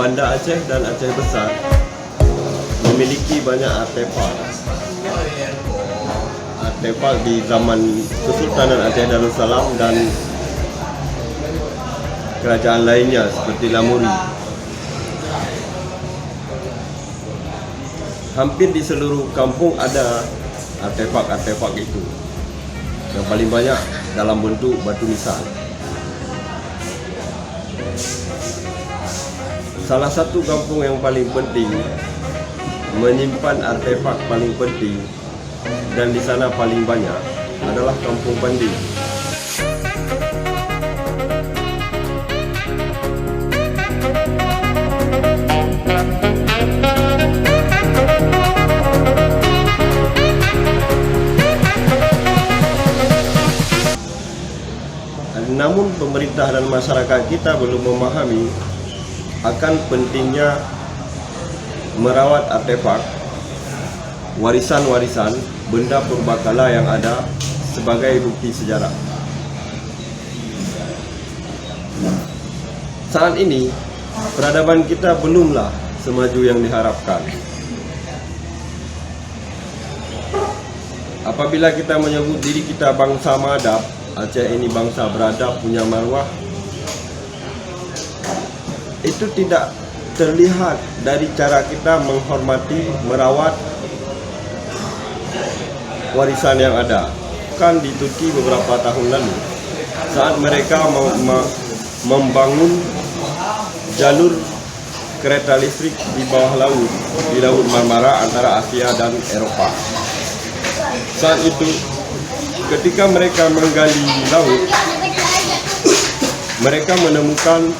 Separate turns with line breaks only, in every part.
Banda Aceh dan Aceh Besar memiliki banyak artefak di zaman Kesultanan Aceh Darussalam dan kerajaan lainnya seperti Lamuri. Hampir di seluruh kampung ada artefak-artefak itu. Yang paling banyak dalam bentuk batu nisan. Salah satu kampung yang paling penting menyimpan artefak paling penting dan di sana paling banyak adalah Kampung Pandi. Namun pemerintah dan masyarakat kita belum memahami akan pentingnya merawat artefak, warisan-warisan, benda purbakala yang ada sebagai bukti sejarah. Saat ini, peradaban kita belumlah semaju yang diharapkan. Apabila kita menyebut diri kita bangsa madab, Aceh ini bangsa beradab, punya marwah, itu tidak terlihat dari cara kita menghormati, merawat warisan yang ada. Kan di Turki beberapa tahun lalu, saat mereka membangun jalur kereta listrik di bawah laut, di Laut Marmara antara Asia dan Eropa. Saat itu, ketika mereka menggali laut, mereka menemukan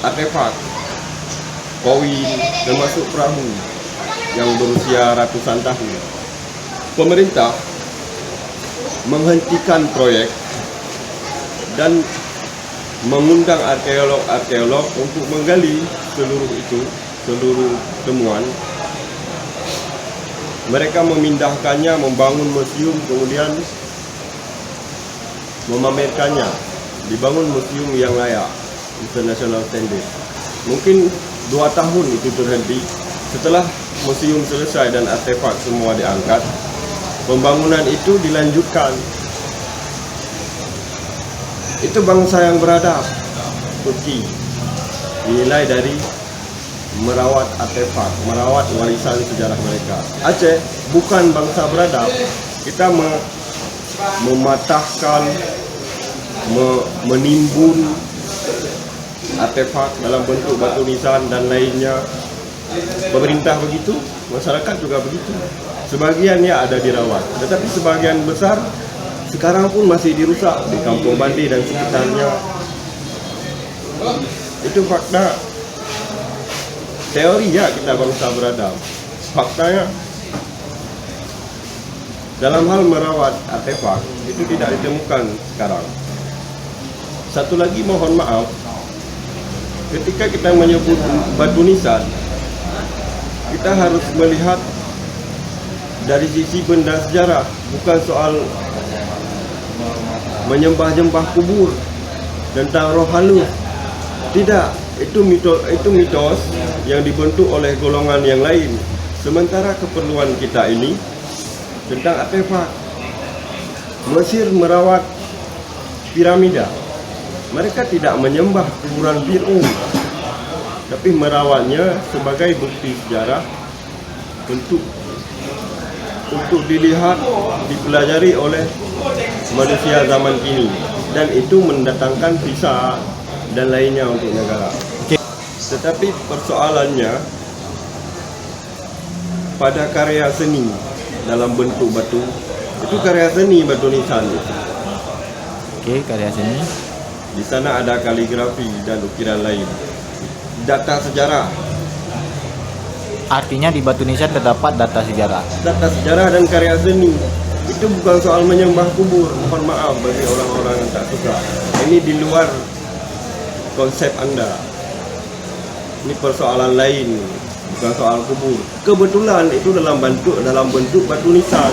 artefak, koin, termasuk perahu yang berusia ratusan tahun. Pemerintah menghentikan proyek dan mengundang arkeolog untuk menggali seluruh temuan. Mereka memindahkannya, membangun museum, kemudian memamerkannya, dibangun museum yang layak, international standard. Mungkin 2 tahun itu terhenti. Setelah museum selesai dan artefak semua diangkat, pembangunan itu dilanjutkan. Itu bangsa yang beradab, Turki, dinilai dari merawat artefak, merawat warisan sejarah mereka. Aceh bukan bangsa beradab. Kita mematahkan, menimbun artefak dalam bentuk batu nisan dan lainnya. Pemerintah begitu, masyarakat juga begitu. Sebagian ya ada dirawat, tetapi sebagian besar sekarang pun masih dirusak di Kampung Pandi dan sekitarnya. Itu fakta. Teori ya kita bangsa beradab. Faktanya dalam hal merawat artefak itu tidak ditemukan sekarang. Satu lagi mohon maaf, ketika kita menyebut batu nisan, kita harus melihat dari sisi benda sejarah, bukan soal menyembah-nyembah kubur tentang roh halus. Tidak. Itu mitos yang dibentuk oleh golongan yang lain. Sementara keperluan kita ini tentang artefak. Mesir merawat piramida. Mereka tidak menyembah kuburan Fir'aun, tapi merawatnya sebagai bukti sejarah untuk dilihat, dipelajari oleh manusia zaman kini, dan itu mendatangkan visa dan lainnya untuk negara. Tetapi persoalannya pada karya seni dalam bentuk batu, itu karya seni batu nisan itu.
Oke, karya seni.
Di sana ada kaligrafi dan ukiran lain. Data sejarah.
Artinya di batu nisan terdapat data sejarah.
Data sejarah dan karya seni. Itu bukan soal menyembah kubur. Mohon maaf bagi orang-orang yang tak suka. Ini di luar konsep Anda. Ini persoalan lain, bukan soal kubur. Kebetulan itu dalam bentuk batu nisan.